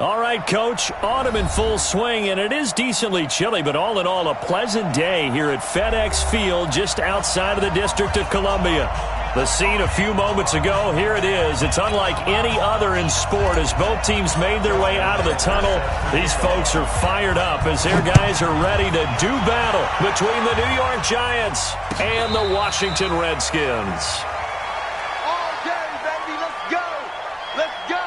All right, Coach, autumn in full swing, and it is decently chilly, but all in all, a pleasant day here at FedEx Field just outside of the District of Columbia. The scene a few moments ago, here it is. It's unlike any other in sport as both teams made their way out of the tunnel. These folks are fired up as their guys are ready to do battle between the New York Giants and the Washington Redskins. All day, baby, let's go! Let's go!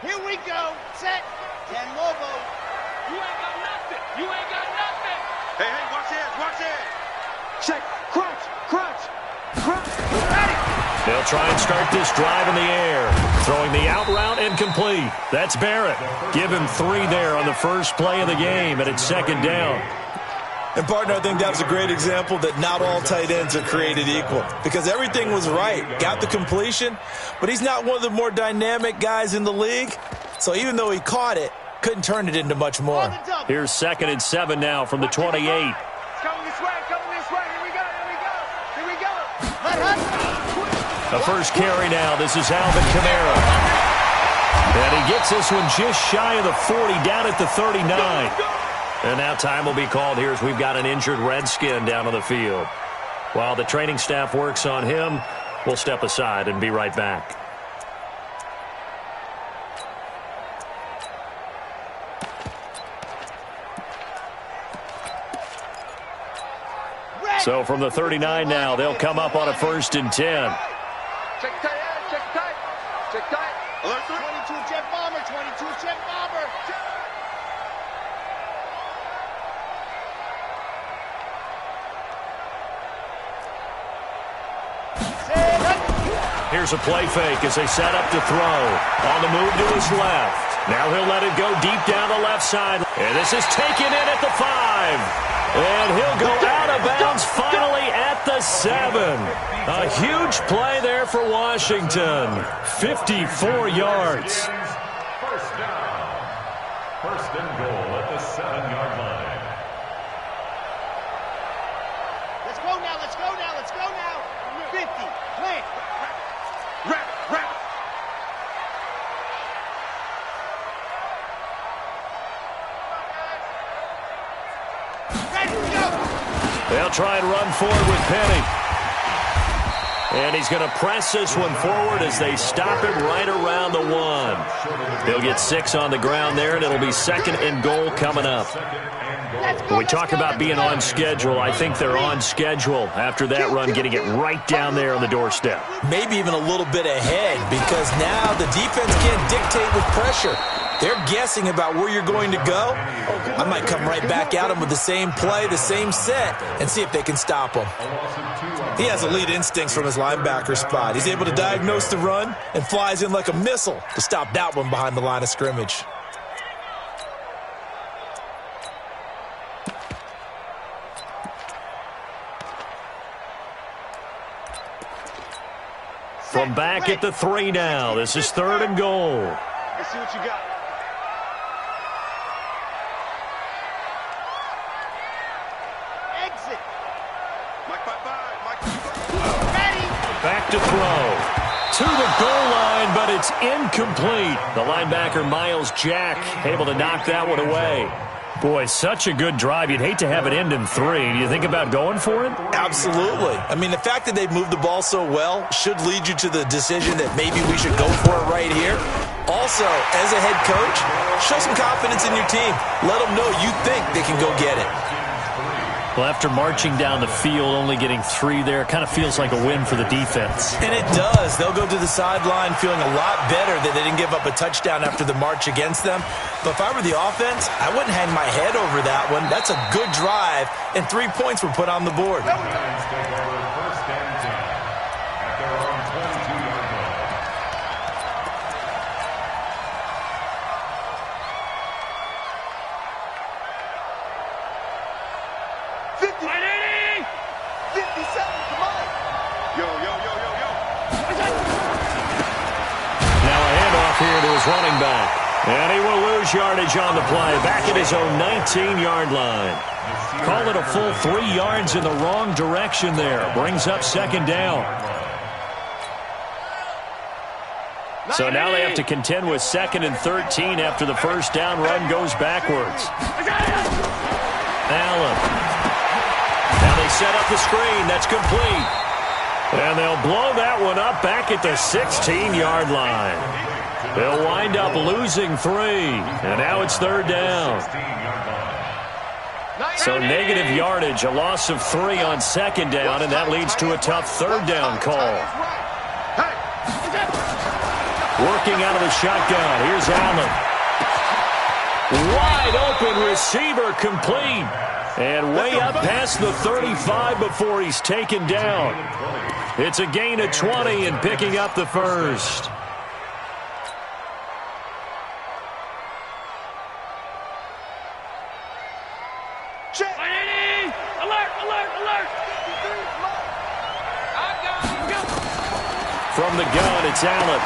Here we go. Set. 10 Lobo. You ain't got nothing. You ain't got nothing. Hey, watch this. Watch this. Check. Crunch. Crunch. Crunch. Ready. They'll try and start this drive in the air. Throwing the out route incomplete. That's Barrett. Give him 3 there on the first play of the game, and it's second down. And, partner, I think that was a great example that not all tight ends are created equal because everything was right. Got the completion, but he's not one of the more dynamic guys in the league. So even though he caught it, couldn't turn it into much more. Here's 2nd and 7 now from the 28. Coming this way. Coming this way. Here we go. Here we go. Here we go. The first carry now. This is Alvin Kamara. And he gets this one just shy of the 40, down at the 39. And now time will be called here as we've got an injured Redskin down on the field. While the training staff works on him, we'll step aside and be right back. So from the 39 now, they'll come up on a 1st and 10. Check tight. Check tight. Check tight. Alert 22 Jet Bomber. 22 Jet Bomber. Here's a play fake as they set up to throw. On the move to his left. Now he'll let it go deep down the left side. And this is taken in at the 5. And he'll go out of bounds finally at the 7. A huge play there for Washington. 54 yards. First down. First and goal at the 7-yard line. Let's go now. Let's go now. Let's go now. 50. Plant. Rap. Ready to go. They'll try and run forward with Penny. And he's going to press this one forward as they stop him right around the 1. They'll get 6 on the ground there, and it'll be 2nd and goal coming up. When we talk about being on schedule, I think they're on schedule after that run, getting it right down there on the doorstep. Maybe even a little bit ahead because now the defense can't dictate with pressure. They're guessing about where you're going to go. I might come right back at them with the same play, the same set, and see if they can stop them. He has elite instincts from his linebacker spot. He's able to diagnose the run and flies in like a missile to stop that one behind the line of scrimmage. From back at the 3 now, this is 3rd and goal. Let's see what you got. Exit. Mike, bye. Ready. Back to throw. To the goal line, but it's incomplete. The linebacker, Miles Jack, able to knock that one away. Boy, such a good drive. You'd hate to have it end in 3. Do you think about going for it? Absolutely. I mean, the fact that they've moved the ball so well should lead you to the decision that maybe we should go for it right here. Also, as a head coach, show some confidence in your team. Let them know you think they can go get it. Well, after marching down the field, only getting 3 there, it kind of feels like a win for the defense. And it does. They'll go to the sideline feeling a lot better that they didn't give up a touchdown after the march against them. But if I were the offense, I wouldn't hang my head over that one. That's a good drive, and 3 points were put on the board. First and 10 at their own 22-yard line. off here to his running back. And he will lose yardage on the play. Back at his own 19-yard line. Call it a full 3 yards in the wrong direction there. Brings up second down. So now they have to contend with 2nd and 13 after the first down run goes backwards. Allen. Now they set up the screen. That's complete. And they'll blow that one up back at the 16-yard line. They'll wind up losing 3. And now it's 3rd down. So negative yardage, a loss of 3 on 2nd down, and that leads to a tough 3rd down call. Working out of the shotgun. Here's Allen. Wide open receiver, complete. And way up past the 35 before he's taken down. It's a gain of 20 and picking up the first. From the gun, it's Allen.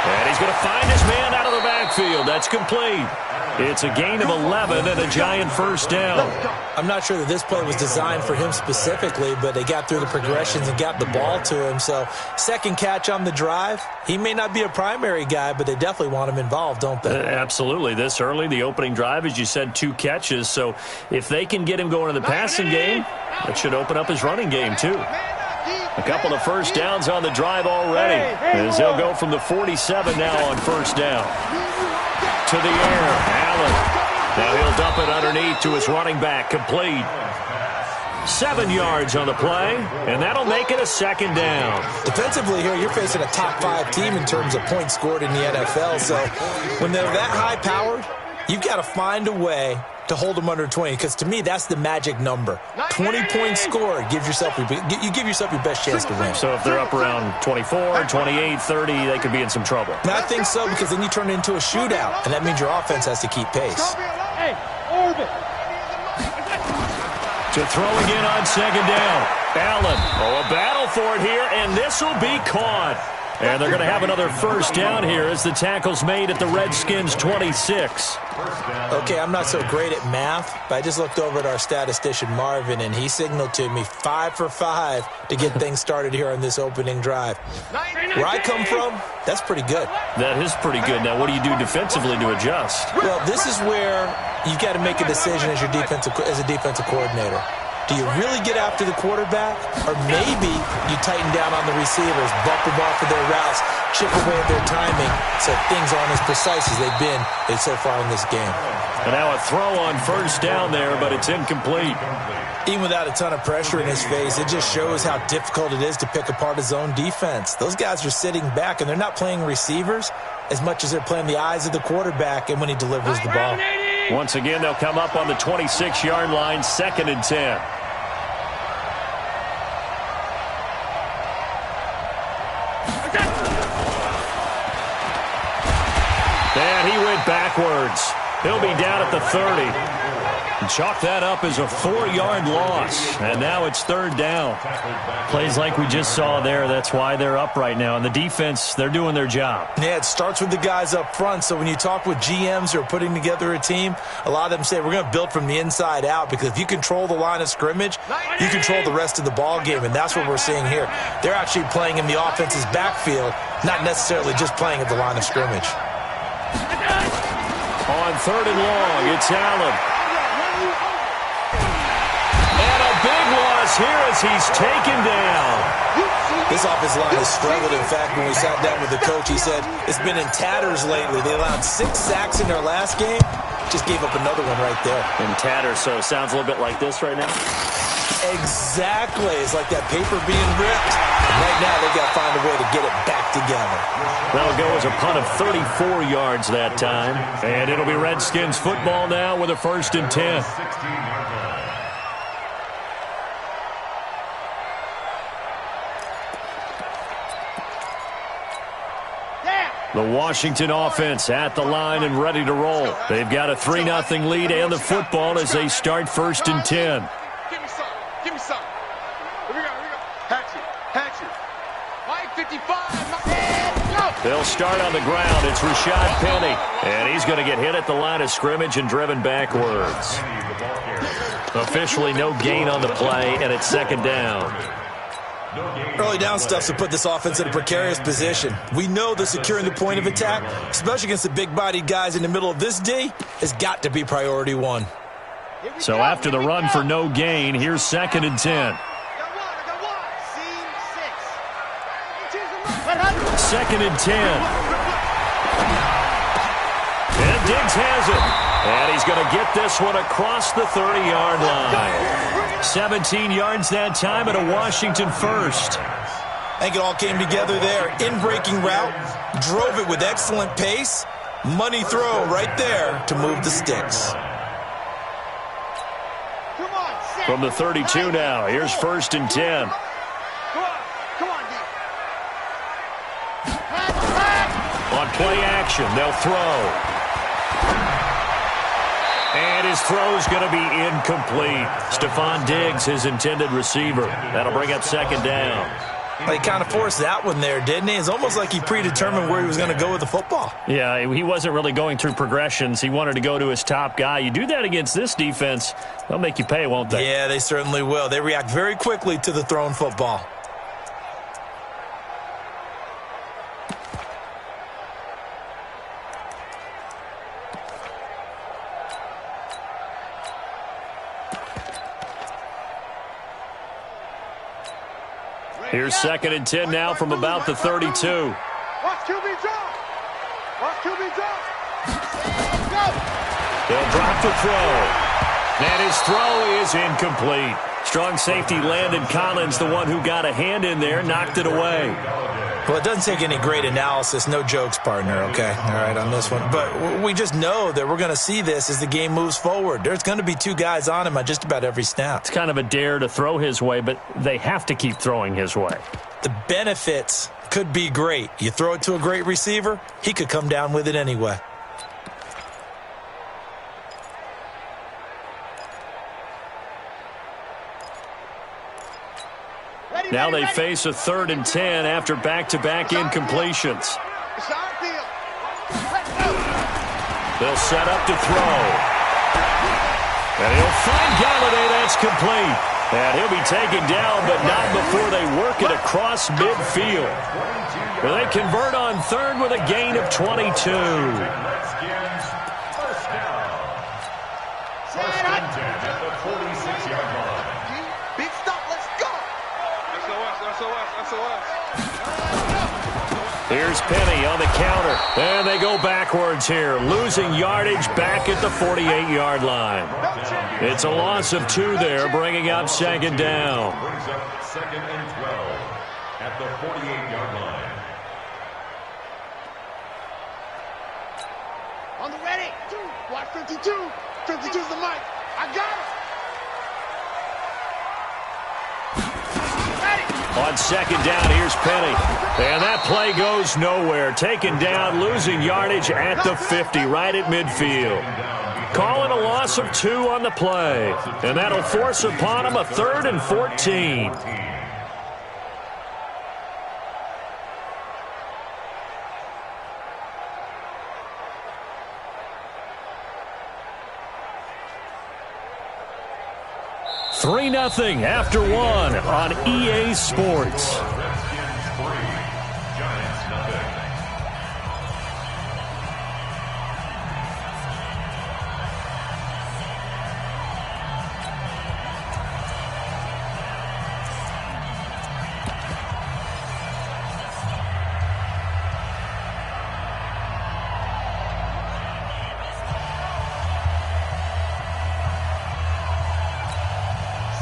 And he's going to find his man out of the backfield. That's complete. It's a gain of 11 and a giant first down. I'm not sure that this play was designed for him specifically, but they got through the progressions and got the ball to him. So second catch on the drive. He may not be a primary guy, but they definitely want him involved, don't they? Absolutely. This early, the opening drive, as you said, 2 catches. So if they can get him going in the passing game, that should open up his running game too. A couple of first downs on the drive already, as they'll go from the 47 now on first down. To the air, Allen. Now he'll dump it underneath to his running back, complete. 7 yards on the play, and that'll make it a 2nd down. Defensively here, you're facing a top 5 team in terms of points scored in the NFL, so when they're that high-powered, you've got to find a way to hold them under 20, because to me, that's the magic number. 20 points scored, you give yourself your best chance to win. So if they're up around 24, 28, 30, they could be in some trouble. And I think so, because then you turn it into a shootout, and that means your offense has to keep pace. To throw again on 2nd down. Allen. Oh, a battle for it here, and this will be caught. And they're going to have another first down here as the tackle's made at the Redskins' 26. Okay, I'm not so great at math, but I just looked over at our statistician, Marvin, and he signaled to me 5 for 5 to get things started here on this opening drive. Where I come from, that's pretty good. That is pretty good. Now, what do you do defensively to adjust? Well, this is where you've got to make a decision as a defensive coordinator. Do you really get after the quarterback? Or maybe you tighten down on the receivers, bump them off of their routes, chip away at their timing so things aren't as precise as they've been so far in this game. And now a throw on first down there, but it's incomplete. Even without a ton of pressure in his face, it just shows how difficult it is to pick apart his own defense. Those guys are sitting back, and they're not playing receivers as much as they're playing the eyes of the quarterback and when he delivers the ball. Once again, they'll come up on the 26-yard line, 2nd and 10. And he went backwards. He'll be down at the 30. And chalk that up as a 4-yard loss. And now it's 3rd down. Plays like we just saw there. That's why they're up right now. And the defense, they're doing their job. Yeah, it starts with the guys up front. So when you talk with GMs who are putting together a team, a lot of them say we're going to build from the inside out, because if you control the line of scrimmage, you control the rest of the ball game. And that's what we're seeing here. They're actually playing in the offense's backfield, not necessarily just playing at the line of scrimmage. On 3rd and long, it's Allen. And a big loss here as he's taken down. This offensive line has struggled. In fact, when we sat down with the coach, he said it's been in tatters lately. They allowed 6 sacks in their last game. Just gave up another one right there. In tatters, so it sounds a little bit like this right now. Exactly. It's like that paper being ripped. Right now, they've got to find a way to get it back together. That'll go as a punt of 34 yards that time. And it'll be Redskins football now with a 1st and 10. The Washington offense at the line and ready to roll. They've got a 3-0 lead and the football as they start 1st and 10. Give me some. Give me some. Here we go. Here we go. Hatchet. Hatchet. White 55. They'll start on the ground. It's Rashad Penny. And he's going to get hit at the line of scrimmage and driven backwards. Officially no gain on the play, and it's second down. Early down stuff to put this offense in a precarious position. We know that securing the point of attack, especially against the big-bodied guys in the middle of this D, has got to be priority one. So after the run for no gain, here's second and 10. Second and 10. And Diggs has it. And he's going to get this one across the 30-yard line. 17 yards that time and a Washington first. I think it all came together there. In-breaking route, drove it with excellent pace. Money throw right there to move the sticks. From the 32 now, here's first and 10. On play action, they'll throw. And his throw's going to be incomplete. Stephon Diggs, his intended receiver. That'll bring up second down. He kind of forced that one there, didn't he? It's almost like he predetermined where he was going to go with the football. Yeah, he wasn't really going through progressions. He wanted to go to his top guy. You do that against this defense, they'll make you pay, won't they? Yeah, they certainly will. They react very quickly to the thrown football. Here's second and 10 now from about the 32. Watch QB drop. Watch QB drop. They'll drop the throw. And his throw is incomplete. Strong safety Landon Collins, the one who got a hand in there, knocked it away. Well, it doesn't take any great analysis. No jokes, partner, okay? All right, on this one. But we just know that we're going to see this as the game moves forward. There's going to be two guys on him on just about every snap. It's kind of a dare to throw his way, but they have to keep throwing his way. The benefits could be great. You throw it to a great receiver, he could come down with it anyway. Now they face a 3rd and 10 after back-to-back incompletions. They'll set up to throw. And he'll find Galladay. That's complete. And he'll be taken down, but not before they work it across midfield. Well, they convert on 3rd with a gain of 22. First and 10 at the 46-yard line. Big stop, let's go. SOS. Here's Penny on the counter. And they go backwards here, losing yardage back at the 48-yard line. It's a loss of 2 there, bringing up second down. Brings up second and 12 at the 48-yard line. On the ready. Watch 52. 52's the mic. I got it. On second down, here's Penny. And that play goes nowhere. Taken down, losing yardage at the 50, right at midfield. Calling a loss of 2 on the play. And that'll force upon him a 3rd and 14. Three 0 after 1 on EA Sports. Redskins 3, Giants 0.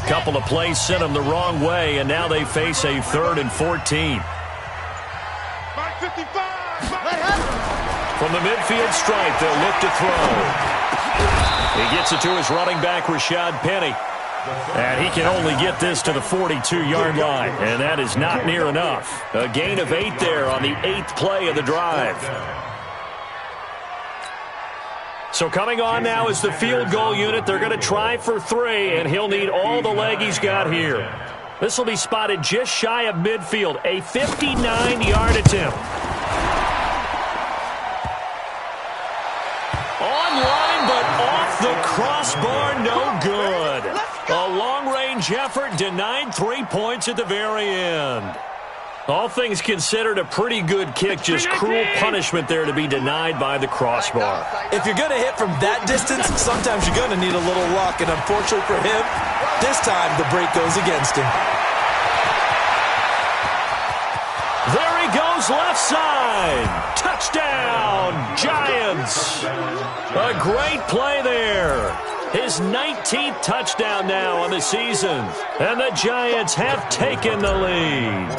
Couple of plays sent them the wrong way, and now they face a 3rd and 14. Mark 55. From the midfield stripe, they'll look to throw. He gets it to his running back, Rashad Penny. And he can only get this to the 42-yard line, and that is not near enough. A gain of 8 there on the 8th play of the drive. So coming on now is the field goal unit. They're going to try for 3, and he'll need all the leg he's got here. This will be spotted just shy of midfield, a 59-yard attempt. crossbar, no good. A long-range effort denied 3 points at the very end. All things considered, a pretty good kick. Just cruel punishment there to be denied by the crossbar. If you're going to hit from that distance, sometimes you're going to need a little luck. And unfortunately for him, this time the break goes against him. There he goes, left side. Touchdown, Giants. A great play there. His 19th touchdown now on the season. And the Giants have taken the lead.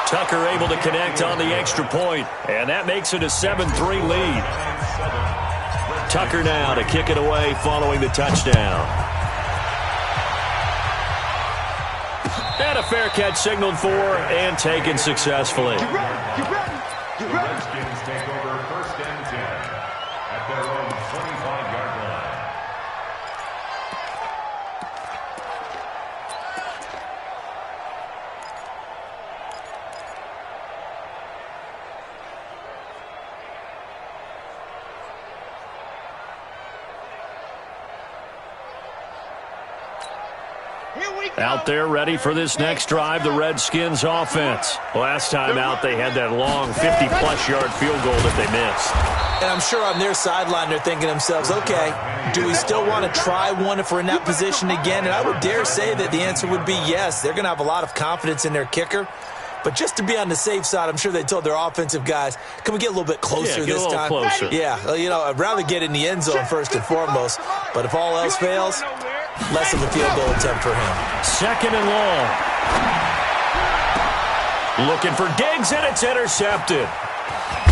Tucker able to connect on the extra point, and that makes it a 7-3 lead. Tucker now to kick it away following the touchdown. And a fair catch signaled for and taken successfully. Get ready. Get ready. Get The ready. Redskins take over 1st and 10 at their own 25-yard line. Out there ready for this next drive, the Redskins offense. Last time out, they had that long 50-plus yard field goal that they missed. And I'm sure on their sideline they're thinking to themselves, okay, do we still want to try one if we're in that position again? And I would dare say that the answer would be yes. They're going to have a lot of confidence in their kicker. But just to be on the safe side, I'm sure they told their offensive guys, can we get a little bit closer this time? Closer. Yeah, you know, I'd rather get in the end zone first and foremost. But if all else fails, less of a field goal attempt for him. 2nd and long. Looking for Diggs, and it's intercepted.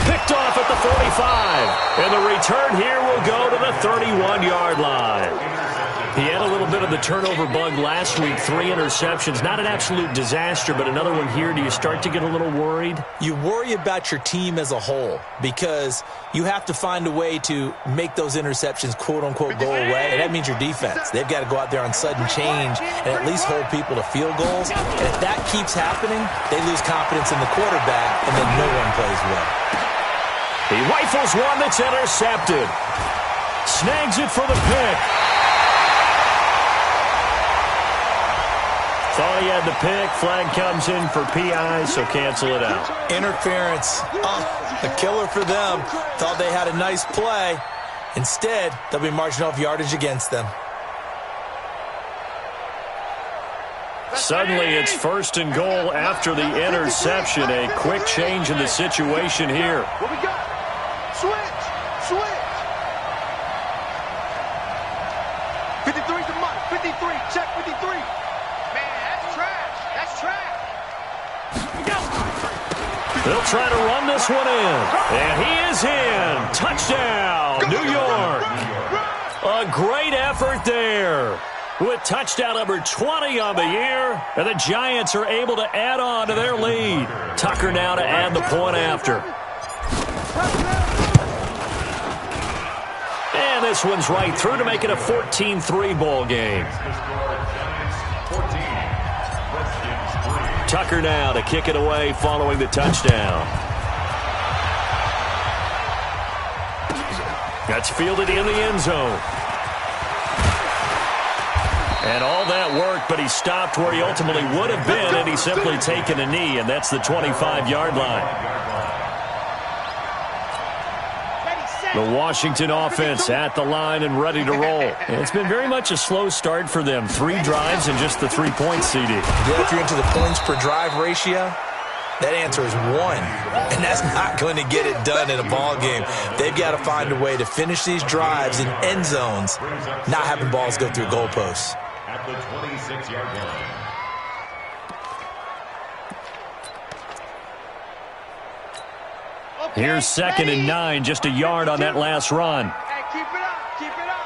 Picked off at the 45. And the return here will go to the 31-yard line. He had a little bit of the turnover bug last week, 3 interceptions. Not an absolute disaster, but another one here. Do you start to get a little worried? You worry about your team as a whole because you have to find a way to make those interceptions, quote-unquote, go away. And that means your defense. They've got to go out there on sudden change and at least hold people to field goals. And if that keeps happening, they lose confidence in the quarterback, and then no one plays well. He rifles one that's intercepted. Snags it for the pick. Thought he had the pick. Flag comes in for PI, so cancel it out. Interference. A killer for them. Thought they had a nice play. Instead, they'll be marching off yardage against them. Suddenly, it's 1st and goal after the interception. A quick change in the situation here. What we got? Switch. Switch. 53's the mark. 53. Check 53. They'll try to run this one in. And he is in. Touchdown, New York. A great effort there. With touchdown number 20 on the year. And the Giants are able to add on to their lead. Tucker now to add the point after. And this one's right through to make it a 14-3 ball game. Tucker now to kick it away following the touchdown. That's fielded in the end zone. And all that worked, but he stopped where he ultimately would have been, and he's simply taken a knee, and that's the 25-yard line. The Washington offense at the line and ready to roll. And it's been very much a slow start for them. 3 drives and just the 3 points, CD. Yeah, if you're into the points per drive ratio, that answer is 1. And that's not going to get it done in a ball game. They've got to find a way to finish these drives in end zones, not having balls go through goalposts. At the 26-yard line. Here's 2nd and 9, just a yard on that last run. Hey, keep it up. Keep it up.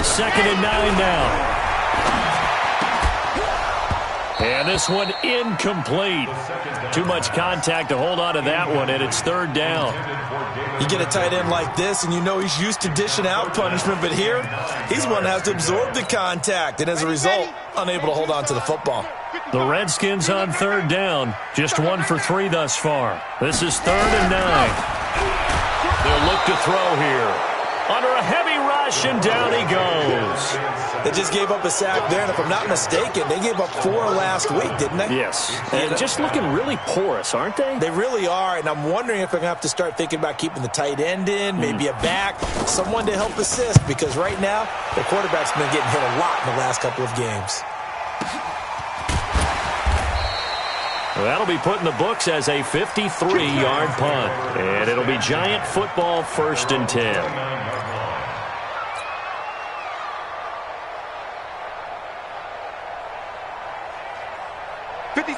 2nd and 9 now. And this one incomplete. Too much contact to hold on to that one, and it's 3rd down. You get a tight end like this, and you know he's used to dishing out punishment, but here, he's one that has to absorb the contact, and as a result, unable to hold on to the football. 53. The Redskins on third down. Just 1 for 3 thus far. This is 3rd and 9. They'll look to throw here. Under a heavy rush, and down he goes. They just gave up a sack there, and if I'm not mistaken, they gave up 4 last week, didn't they? Yes. And just looking really porous, aren't they? They really are, and I'm wondering if they're going to have to start thinking about keeping the tight end in, maybe a back, someone to help assist, because right now, the quarterback's been getting hit a lot in the last couple of games. That'll be put in the books as a 53-yard punt. And it'll be Giant football, 1st and 10.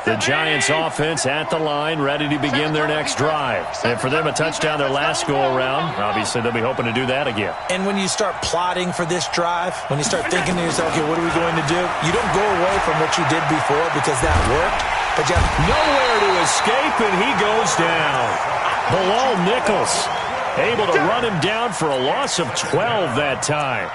The Giants offense at the line, ready to begin their next drive. And for them, a touchdown their last go-around. Obviously, they'll be hoping to do that again. And when you start plotting for this drive, when you start thinking to yourself, okay, what are we going to do? You don't go away from what you did before because that worked. But you have nowhere to escape, and he goes down. Bilal Nichols able to run him down for a loss of 12 that time.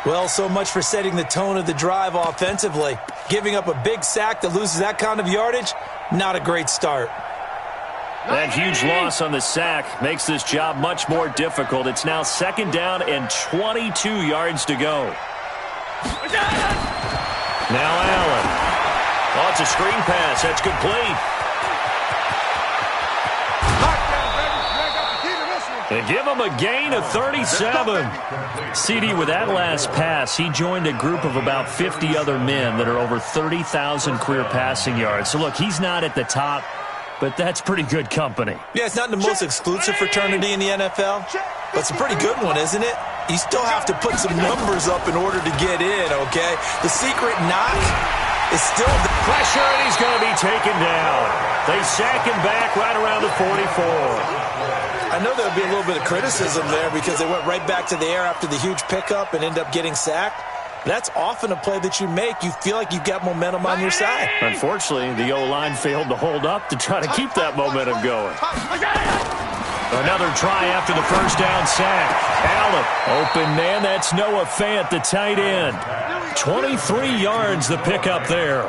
Well, so much for setting the tone of the drive offensively. Giving up a big sack that loses that kind of yardage, not a great start. That huge loss on the sack makes this job much more difficult. It's now 2nd down and 22 yards to go. Now Allen. Oh, it's a screen pass. That's complete. They give him a gain of 37. CD, with that last pass, he joined a group of about 50 other men that are over 30,000 career passing yards. So, look, he's not at the top, but that's pretty good company. Yeah, it's not the most exclusive fraternity in the NFL, but it's a pretty good one, isn't it? You still have to put some numbers up in order to get in, okay? The secret knot is still the pressure, and he's going to be taken down. They sack him back right around the 44. I know there'll be a little bit of criticism there because they went right back to the air after the huge pickup and end up getting sacked. That's often a play that you make. You feel like you've got momentum on your side. Unfortunately, the O-line failed to hold up to try to keep that momentum going. Another try after the 1st down sack. Allen, open man, that's Noah Fant, the tight end. 23 yards the pickup there.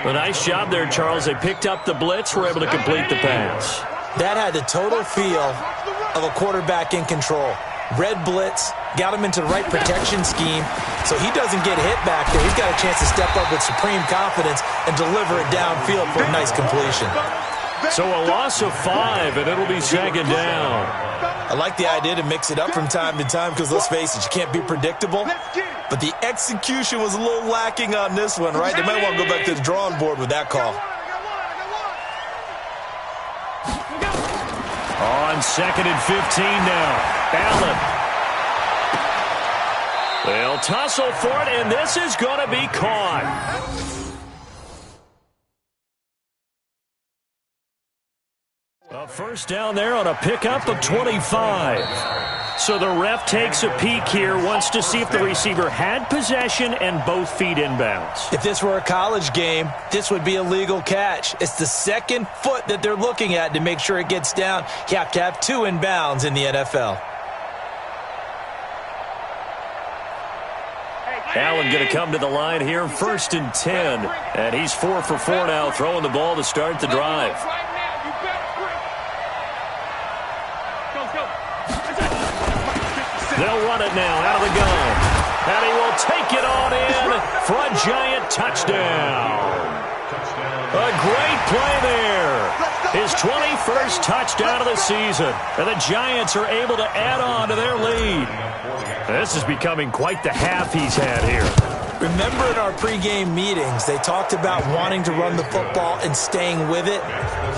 A nice job there, Charles. They picked up the blitz, were able to complete the pass. That had the total feel of a quarterback in control. Red blitz, got him into the right protection scheme, so he doesn't get hit back there. He's got a chance to step up with supreme confidence and deliver it downfield for a nice completion. So a loss of 5, and it'll be 2nd down. I like the idea to mix it up from time to time because, let's face it, you can't be predictable. But the execution was a little lacking on this one, right? They might want to go back to the drawing board with that call. On 2nd and 15 now. Allen. They'll tussle for it, and this is going to be caught. A 1st down there on a pickup of 25. So the ref takes a peek here, wants to see if the receiver had possession and both feet inbounds. If this were a college game, this would be a legal catch. It's the 2nd foot that they're looking at to make sure it gets down. You have to have 2 inbounds in the NFL. Allen going to come to the line here, 1st and 10. And he's 4 for 4 now, throwing the ball to start the drive. They'll run it now out of the gun. And he will take it on in for a Giant touchdown. A great play there. His 21st touchdown of the season. And the Giants are able to add on to their lead. This is becoming quite the half he's had here. Remember in our pregame meetings, they talked about wanting to run the football and staying with it.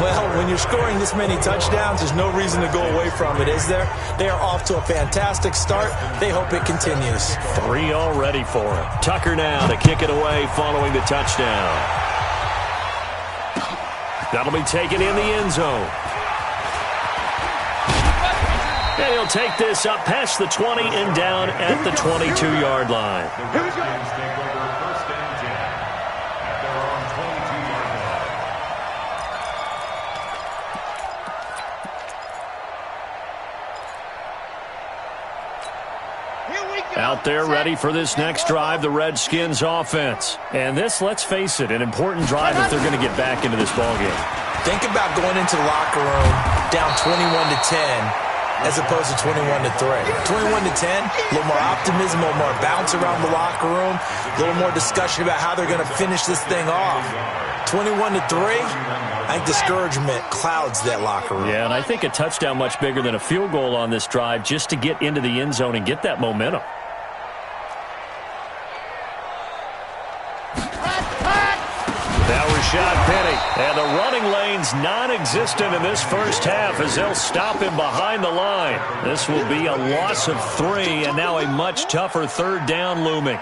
Well, when you're scoring this many touchdowns, there's no reason to go away from it, is there? They are off to a fantastic start. They hope it continues. 3 already for him. Tucker now to kick it away following the touchdown. That'll be taken in the end zone. And he'll take this up past the 20 and down at the 22-yard line. Out there ready for this next drive, the Redskins offense. And this, let's face it, an important drive if they're going to get back into this ballgame. Think about going into the locker room down 21-10 as opposed to 21-3. 21-10, a little more optimism, a little more bounce around the locker room, a little more discussion about how they're going to finish this thing off. 21-3, I think discouragement clouds that locker room. Yeah, and I think a touchdown much bigger than a field goal on this drive just to get into the end zone and get that momentum. Now Rashad Penny, and the running lane's non-existent in this first half as they'll stop him behind the line. This will be a loss of 3, and now a much tougher third down looming.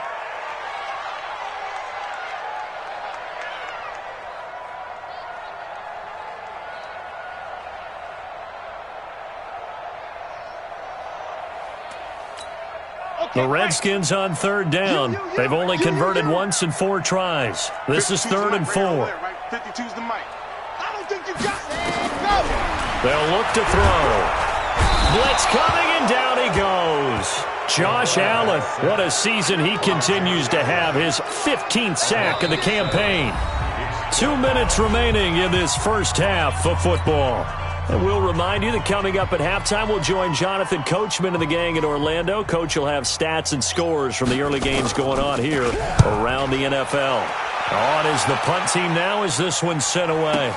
The Redskins on third down. They've only converted once in 4 tries. This is 3rd and 4. 52's the mic. I don't think you got it. They'll look to throw. Blitz coming, and down he goes. Josh Allen, what a season he continues to have. His 15th sack of the campaign. 2 minutes remaining in this first half of football. And we'll remind you that coming up at halftime, we'll join Jonathan Coachman and the gang in Orlando. Coach will have stats and scores from the early games going on here around the NFL. On is the punt team now as this one's sent away.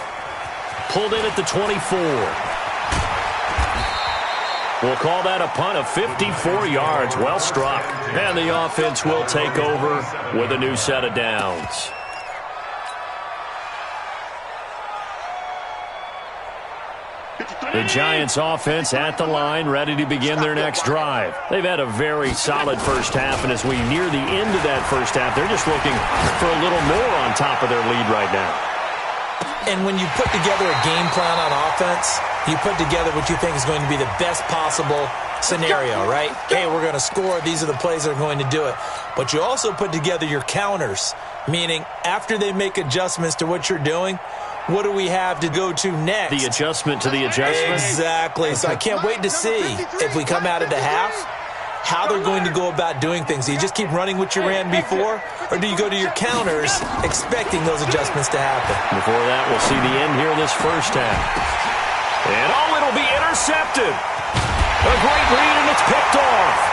Pulled in at the 24. We'll call that a punt of 54 yards. Well struck. And the offense will take over with a new set of downs. The Giants offense at the line, ready to begin their next drive. They've had a very solid first half, and as we near the end of that first half, they're just looking for a little more on top of their lead right now. And when you put together a game plan on offense, you put together what you think is going to be the best possible scenario, right? Hey, we're going to score. These are the plays that are going to do it. But you also put together your counters, meaning after they make adjustments to what you're doing, what do we have to go to next? The adjustment to the adjustment? Exactly. So I can't wait to see if we come out of the half, how they're going to go about doing things. Do you just keep running what you ran before, or do you go to your counters expecting those adjustments to happen? Before that, we'll see the end here of this first half. And it'll be intercepted. A great read, and it's picked off.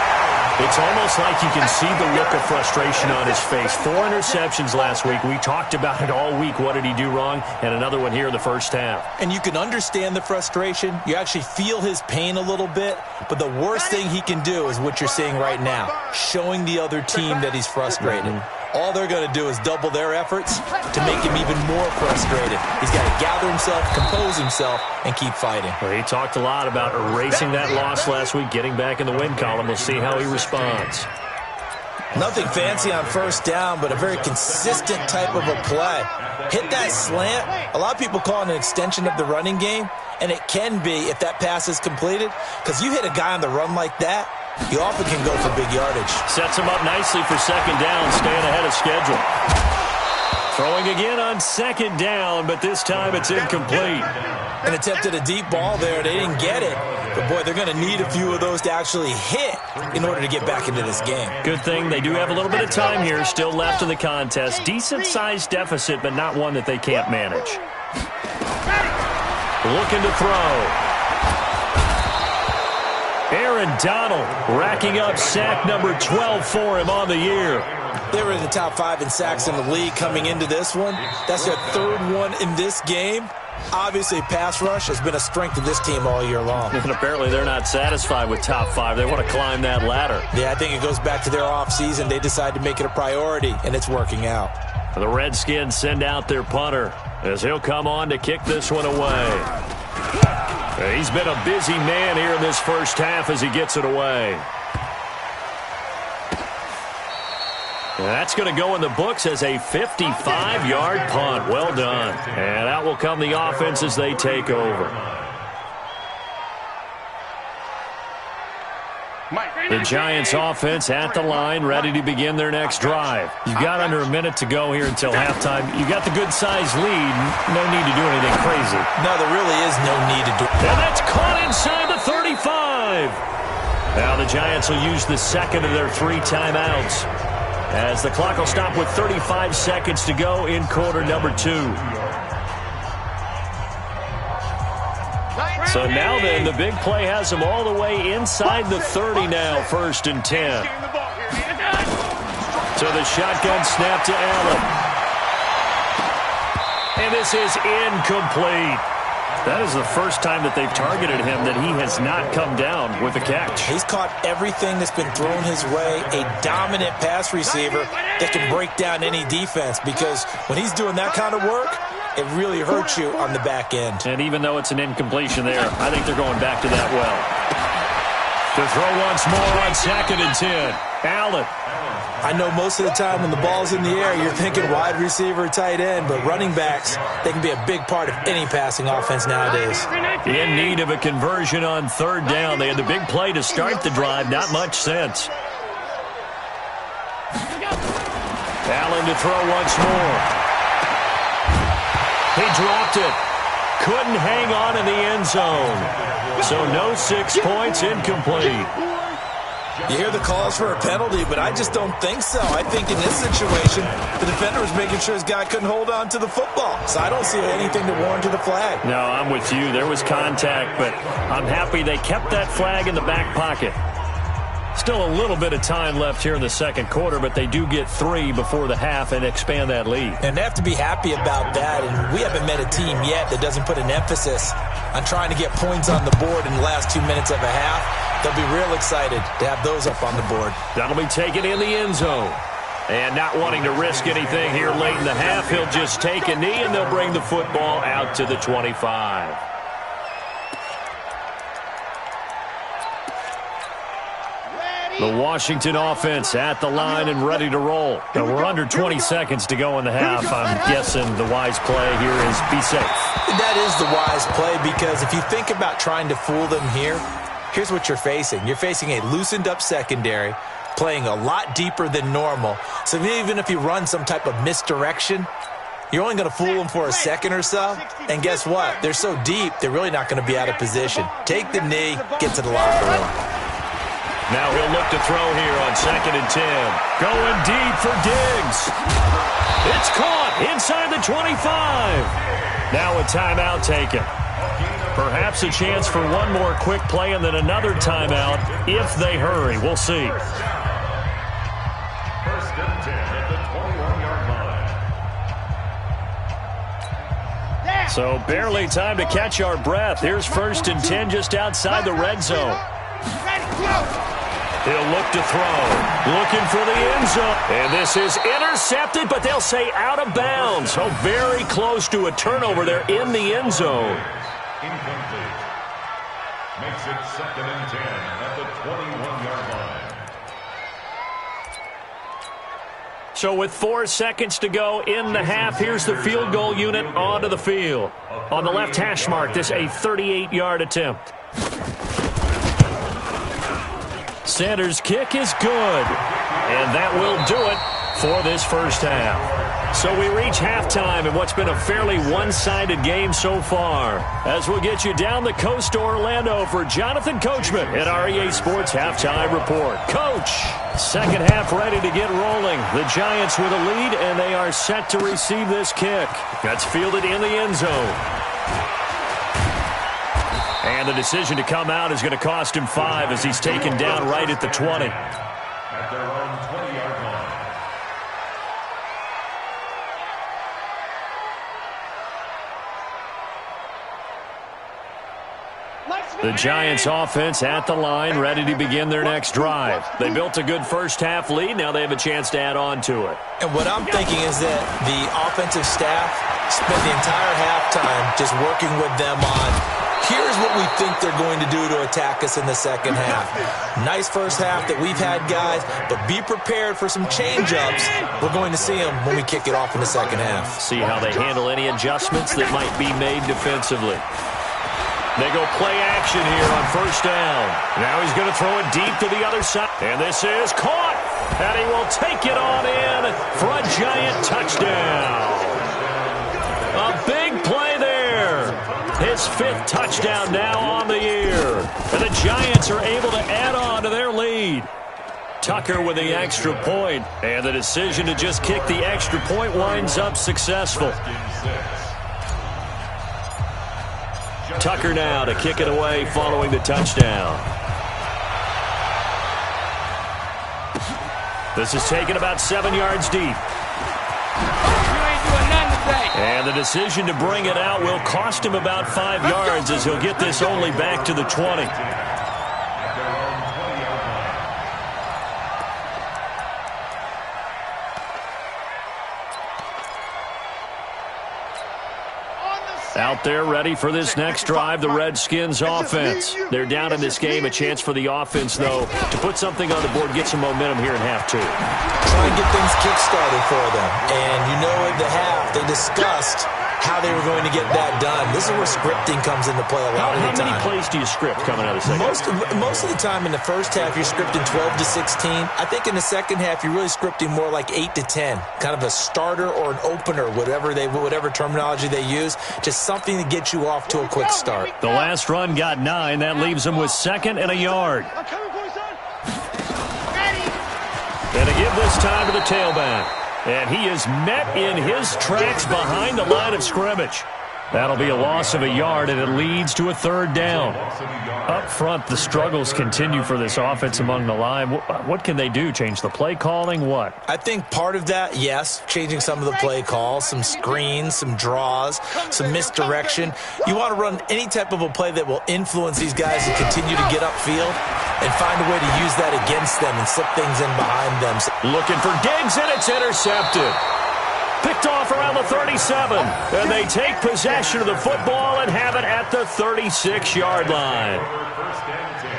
It's almost like you can see the look of frustration on his face. 4 interceptions last week. We talked about it all week. What did he do wrong? And another one here in the first half. And you can understand the frustration. You actually feel his pain a little bit. But the worst thing he can do is what you're seeing right now, showing the other team that he's frustrated. All they're going to do is double their efforts to make him even more frustrated. He's got to gather himself, compose himself, and keep fighting. Well, he talked a lot about erasing that loss last week, getting back in the win column. We'll see how he responds. Nothing fancy on first down, but a very consistent type of a play. Hit that slant. A lot of people call it an extension of the running game, and it can be if that pass is completed, because you hit a guy on the run like that, you often can go for big yardage. Sets him up nicely for second down, staying ahead of schedule. Throwing again on second down, but this time it's incomplete. An attempt at a deep ball there. They didn't get it. But, boy, they're going to need a few of those to actually hit in order to get back into this game. Good thing they do have a little bit of time here still left in the contest. Decent-sized deficit, but not one that they can't manage. Looking to throw. Aaron Donald racking up sack number 12 for him on the year. They were in the top 5 in sacks in the league coming into this one. That's their 3rd one in this game. Obviously, pass rush has been a strength of this team all year long. And apparently they're not satisfied with top 5. They want to climb that ladder. Yeah, I think it goes back to their offseason. They decided to make it a priority, and it's working out. The Redskins send out their punter as he'll come on to kick this one away. He's been a busy man here in this first half as he gets it away. That's going to go in the books as a 55-yard punt. Well done. And out will come the offense as they take over. The Giants offense at the line, ready to begin their next drive. You've got under a minute to go here until halftime. You got the good-sized lead. No need to do anything crazy. No, there really is no need to do it. And that's caught inside the 35. Now the Giants will use the second of their 3 timeouts, as the clock will stop with 35 seconds to go in quarter number 2. So now then, the big play has them all the way inside the 30 now, 1st and 10. So the shotgun snap to Allen. And this is incomplete. That is the first time that they've targeted him that he has not come down with a catch. He's caught everything that's been thrown his way. A dominant pass receiver that can break down any defense, because when he's doing that kind of work, it really hurts you on the back end. And even though it's an incompletion there, I think they're going back to that well. To throw once more on 2nd and 10. Allen. I know most of the time when the ball's in the air, you're thinking wide receiver, tight end, but running backs, they can be a big part of any passing offense nowadays. In need of a conversion on 3rd down. They had the big play to start the drive. Not much sense. Allen to throw once more. He dropped it. Couldn't hang on in the end zone. So no 6 points, incomplete. You hear the calls for a penalty, but I just don't think so. I think in this situation, the defender was making sure his guy couldn't hold on to the football. So I don't see anything to warrant to the flag. No, I'm with you. There was contact, but I'm happy they kept that flag in the back pocket. Still a little bit of time left here in the 2nd quarter, but they do get 3 before the half and expand that lead. And they have to be happy about that. And we haven't met a team yet that doesn't put an emphasis on trying to get points on the board in the last 2 minutes of a half. They'll be real excited to have those up on the board. That'll be taken in the end zone. And not wanting to risk anything here late in the half, he'll just take a knee, and they'll bring the football out to the 25. The Washington offense at the line and ready to roll. Now we're under 20 seconds to go in the half. I'm guessing the wise play here is be safe. That is the wise play, because if you think about trying to fool them here, here's what you're facing. You're facing a loosened up secondary, playing a lot deeper than normal. So even if you run some type of misdirection, you're only going to fool them for a second or so. And guess what? They're so deep, they're really not going to be out of position. Take the knee, get to the locker room. Now he'll look to throw here on 2nd and 10. Going deep for Diggs. It's caught inside the 25. Now a timeout taken. Perhaps a chance for one more quick play and then another timeout if they hurry. We'll see. 1st and 10 at the 21-yard line. So barely time to catch our breath. Here's 1st and 10 just outside the red zone. He'll look to throw. Looking for the end zone. And this is intercepted, but they'll say out of bounds. So very close to a turnover there in the end zone. Incomplete. Makes it 2nd and 10 at the 21-yard line. So with 4 seconds to go in the half, here's the field goal unit onto the field. On the left hash mark, this a 38-yard attempt. Sanders' kick is good. And that will do it for this first half. So we reach halftime in what's been a fairly one-sided game so far. As we'll get you down the coast to Orlando for Jonathan Coachman at REA Sports Halftime Report. Coach, 2nd half ready to get rolling. The Giants with a lead, and they are set to receive this kick. That's fielded in the end zone. And the decision to come out is going to cost him 5 as he's taken down right at the 20. At their own 20-yard line. The Giants offense at the line, ready to begin their next drive. They built a good first half lead. Now they have a chance to add on to it. And what I'm thinking is that the offensive staff spent the entire halftime just working with them on, here's what we think they're going to do to attack us in the second half. Nice first half that we've had, guys, but be prepared for some change-ups. We're going to see them when we kick it off in the second half. See how they handle any adjustments that might be made defensively. They go play action here on 1st down. Now he's going to throw it deep to the other side. And this is caught. And he will take it on in for a Giant touchdown. A big play there. His 5th touchdown now on the year. And the Giants are able to add on to their lead. Tucker with the extra point, and the decision to just kick the extra point winds up successful. Tucker now to kick it away following the touchdown. This is taken about 7 yards deep. And the decision to bring it out will cost him about 5 yards as he'll get this only back to the 20. Out there ready for this next drive, the Redskins offense. They're down in this game. A chance for the offense, though, to put something on the board, get some momentum here in half two. Try and get things kick-started for them. And you know at the half, they discussed how they were going to get that done. This is where scripting comes into play a lot of the time. How many plays do you script coming out of the second? Most of the time in the first half, you're scripting 12 to 16. I think in the second half, you're really scripting more like 8 to 10. Kind of a starter or an opener, whatever terminology they use. Just something to get you off to a quick start. The last run got 9. That leaves them with 2nd and a yard. And to give this time to the tailback. And he is met in his tracks behind the line of scrimmage. That'll be a loss of a yard, and it leads to a 3rd down. Up front, the struggles continue for this offense among the line. What can they do? Change the play calling? What? I think part of that, yes, changing some of the play calls, some screens, some draws, some misdirection. You want to run any type of a play that will influence these guys to continue to get upfield and find a way to use that against them and slip things in behind them. Looking for Diggs, and it's intercepted. Picked off around the 37, and they take possession of the football and have it at the 36-yard line.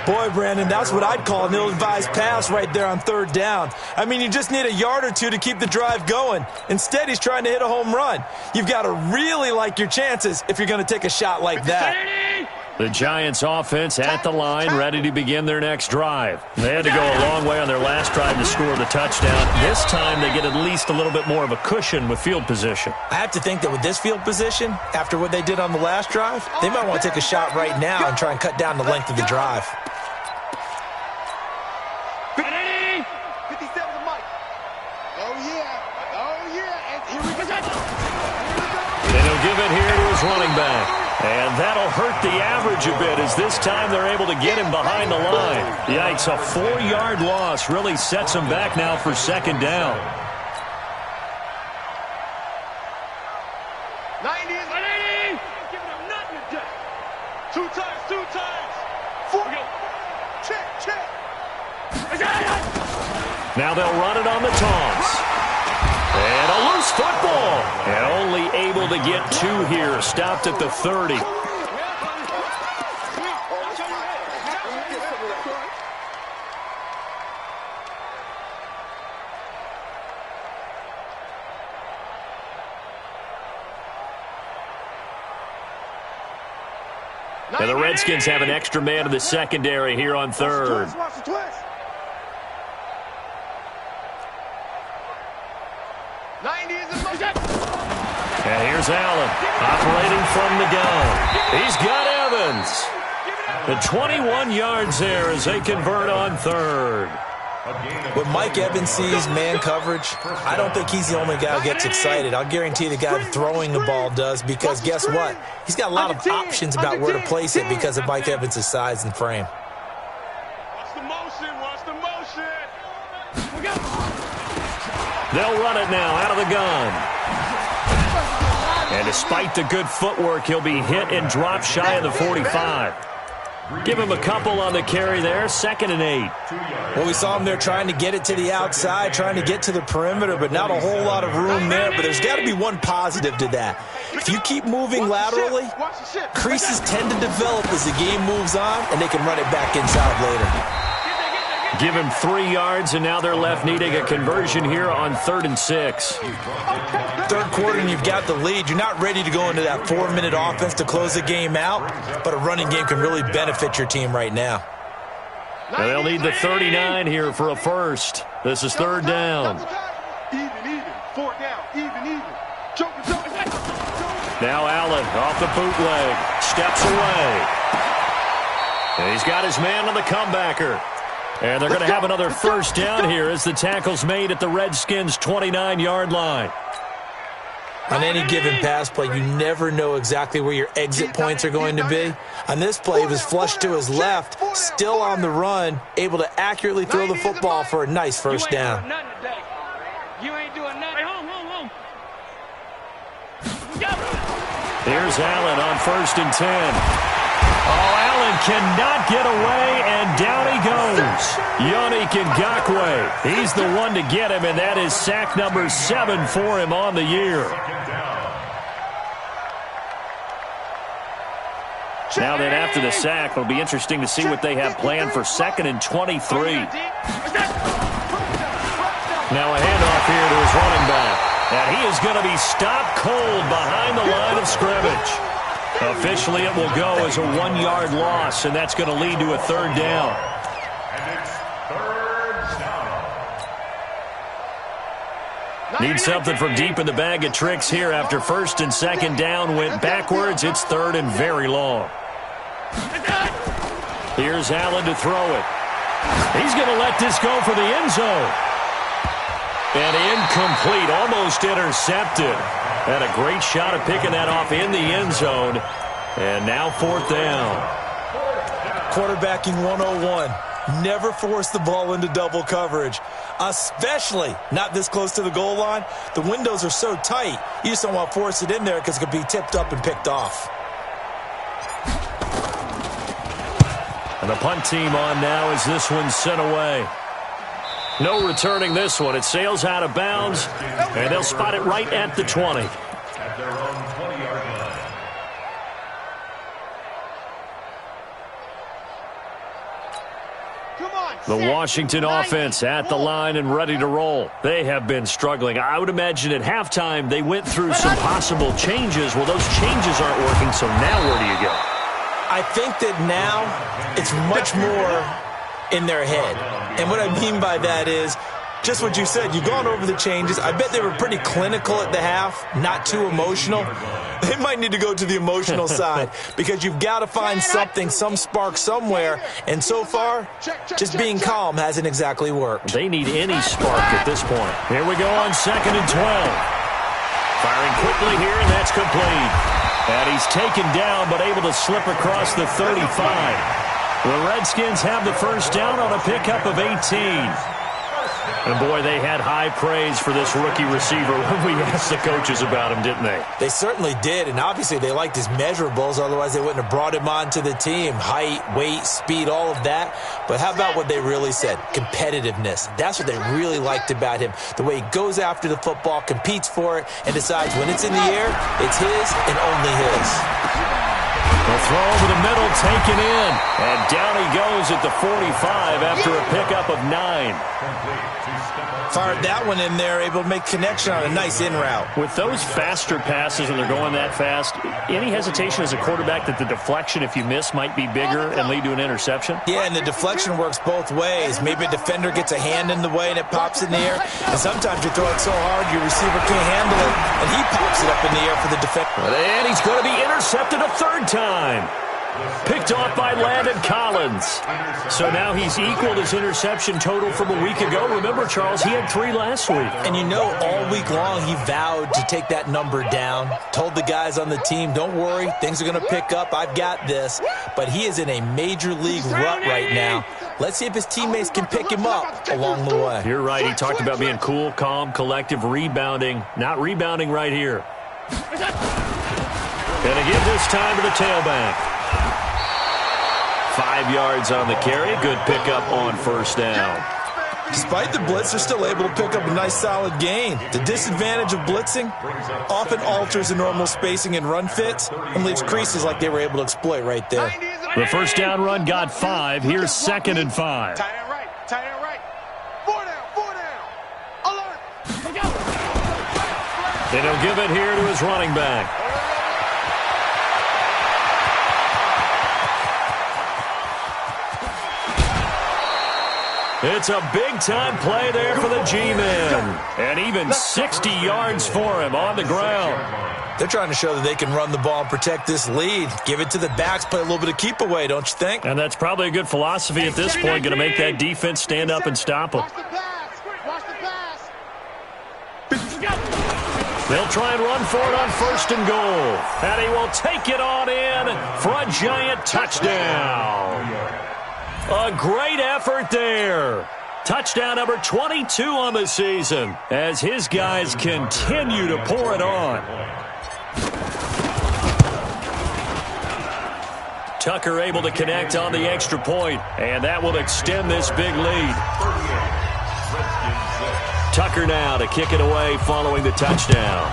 Boy, Brandon, that's what I'd call an ill-advised pass right there on 3rd down. I mean, you just need a yard or two to keep the drive going. Instead, he's trying to hit a home run. You've got to really like your chances if you're going to take a shot like that. The Giants offense at the line, ready to begin their next drive. They had to go a long way on their last drive to score the touchdown. This time they get at least a little bit more of a cushion with field position. I have to think that with this field position, after what they did on the last drive, they might want to take a shot right now and try and cut down the length of the drive. 57 to Mike. Oh, yeah. Oh, yeah. And here we go. And he'll give it here to his running back. And that'll hurt the average a bit as this time they're able to get him behind the line. Yikes, a 4-yard loss really sets him back now for 2nd down. 90 is 90. Giving him nothing today. 2 times, 2 times. 4. Check. Now they'll run it on the toss. And a loose football. And only able to get 2 here. Stopped at the 30. And the Redskins have an extra man in the secondary here on 3rd. Watch the twist. 90 is the motion. And here's Allen operating from the gun. He's got Evans. The 21 yards there as they convert on 3rd. When Mike Evans sees man coverage, I don't think he's the only guy who gets excited. I'll guarantee the guy throwing the ball does, because guess what? He's got a lot of options about where to place it because of Mike Evans' size and frame. Watch the motion. Watch the motion. They'll run it now out of the gun. And despite the good footwork, he'll be hit and drop shy of the 45. Give him a couple on the carry there, 2nd and 8. Well, we saw him there trying to get it to the outside, trying to get to the perimeter, but not a whole lot of room there. But there's got to be one positive to that. If you keep moving laterally, creases tend to develop as the game moves on, and they can run it back inside later. Give him 3 yards, and now they're left needing a conversion here on 3rd and 6. 3rd quarter, and you've got the lead. You're not ready to go into that 4-minute offense to close the game out, but a running game can really benefit your team right now. And they'll need the 39 here for a first. This is 3rd down. Even. 4th down. Even. Joker. Now Allen off the bootleg. Steps away. And he's got his man on the comebacker. And they're going to have another first down here as the tackle's made at the Redskins' 29-yard line. On any given pass play, you never know exactly where your exit points are going to be. On this play, he was flushed to his left, still on the run, able to accurately throw the football for a nice first down. You ain't doing nothing. Home. Here's Allen on 1st and 10. Oh, Allen cannot get away, and down he goes. Yannick Ngakoue, he's the one to get him, and that is sack number 7 for him on the year. Now then, after the sack, it'll be interesting to see what they have planned for 2nd and 23. Now a handoff here to his running back. And he is going to be stopped cold behind the line of scrimmage. Officially, it will go as a 1-yard loss, and that's going to lead to a 3rd down. And it's 3rd down. Need something from deep in the bag of tricks here after 1st and 2nd down went backwards. It's 3rd and very long. Here's Allen to throw it. He's going to let this go for the end zone. And incomplete, almost intercepted. Had a great shot at picking that off in the end zone. And now 4th down. Quarterbacking 101. Never force the ball into double coverage, especially not this close to the goal line. The windows are so tight, you just don't want to force it in there because it could be tipped up and picked off. And the punt team on now as this one's sent away. No returning this one. It sails out of bounds, and they'll spot it right at the 20. At their own 20-yard line. The Washington offense at the line and ready to roll. They have been struggling. I would imagine at halftime they went through some possible changes. Well, those changes aren't working, so now where do you go? I think that now it's much more in their head. And what I mean by that is just what you said. You've gone over the changes. I bet they were pretty clinical at the half, not too emotional. They might need to go to the emotional side because you've got to find something, some spark somewhere. And so far, just being calm hasn't exactly worked. They need any spark at this point. Here we go on 2nd and 12. Firing quickly here, and that's complete. And he's taken down but able to slip across the 35. The Redskins have the first down on a pickup of 18. And, boy, they had high praise for this rookie receiver when we asked the coaches about him, didn't they? They certainly did, and obviously they liked his measurables. Otherwise, they wouldn't have brought him onto the team. Height, weight, speed, all of that. But how about what they really said? Competitiveness. That's what they really liked about him. The way he goes after the football, competes for it, and decides when it's in the air, it's his and only his. The throw over the middle, taken in. And down he goes at the 45 after a pickup of 9. Fired that one in there, able to make connection on a nice in route. With those faster passes when they're going that fast, any hesitation as a quarterback that the deflection, if you miss, might be bigger and lead to an interception? Yeah, and the deflection works both ways. Maybe a defender gets a hand in the way and it pops in the air. And sometimes you throw it so hard your receiver can't handle it, and he pops it up in the air for the defender. And he's going to be intercepted a 3rd time. Picked off by Landon Collins. So now he's equaled his interception total from a week ago. Remember, Charles, he had 3 last week. And you know, all week long he vowed to take that number down. Told the guys on the team, don't worry, things are going to pick up. I've got this. But he is in a major league rut right now. Let's see if his teammates can pick him up along the way. You're right. He talked about being cool, calm, collective, rebounding. Not rebounding right here. Going to give this time to the tailback. 5 yards on the carry. Good pickup on 1st down. Despite the blitz, they're still able to pick up a nice solid gain. The disadvantage of blitzing often alters the normal spacing and run fits and leaves creases like they were able to exploit right there. The 1st down run got 5. Here's 2nd and 5. Tight end right. Tight end right. 4 down. Alert. And he'll give it here to his running back. It's a big-time play there for the G-men. And even 60 yards for him on the ground. They're trying to show that they can run the ball and protect this lead. Give it to the backs, play a little bit of keep away, don't you think? And that's probably a good philosophy at this point, going to make that defense stand up and stop them. They'll try and run for it on 1st and goal. And he will take it on in for a giant touchdown. A great effort there. Touchdown number 22 on the season as his guys continue to pour it on. Tucker able to connect on the extra point, and that will extend this big lead. Tucker now to kick it away following the touchdown.